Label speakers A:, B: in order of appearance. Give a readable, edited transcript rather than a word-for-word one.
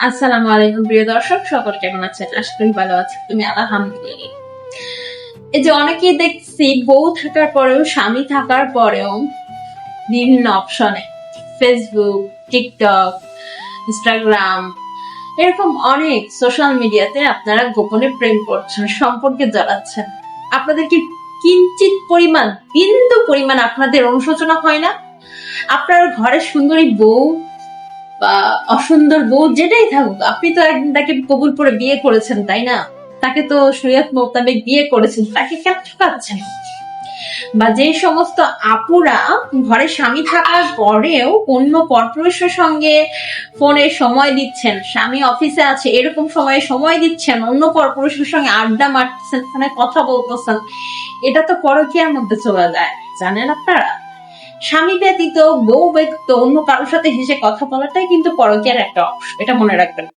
A: আসসালামু আলাইকুম প্রিয় দর্শক, সকল কেমন আছেন? আশা করি ভালো আছেন। তুমি? আলহামদুলিল্লাহ। এই যে অনেকেই দেখছি বউ থাকার পরেও, স্বামী থাকার পরেও বিভিন্ন অপশনে ফেসবুক, টিকটক, ইনস্টাগ্রাম এরকম অনেক সোশ্যাল মিডিয়াতে আপনারা গোপনে প্রেম করছেন, সম্পর্কে জড়াচ্ছেন। আপনাদের কি কিঞ্চিত পরিমাণ, বিন্দু পরিমাণ আপনাদের অনুশোচনা হয় না? আপনার ঘরের সুন্দরী বউ বা অসুন্দর বউ যেটাই থাকুক, আপনি তো একদিন তাকে কবুল করে বিয়ে করেছেন, তাই না? তাকে তো শরীয়ত মোতাবেক বিয়ে করেছেন, তাকে কেন ঠকাচ্ছেন? বা যে সমস্ত আপুরা ঘরে স্বামী থাকার পরেও অন্য পরপুরুষের সঙ্গে ফোনে সময় দিচ্ছেন, স্বামী অফিসে আছে এরকম সময়ে সময় দিচ্ছেন, অন্য পরপুরুষের সঙ্গে আড্ডা মারতেছেন, ফোনে কথা বলতেছেন, এটা তো পরকীয়ার মধ্যে চলে যায়। জানেন আপনারা, স্বামী ব্যতীত, বউ ব্যতীত অন্য কারোর সাথে হেসে কথা বলাটাই কিন্তু পরকীয়ার একটা অংশ, এটা মনে রাখবেন।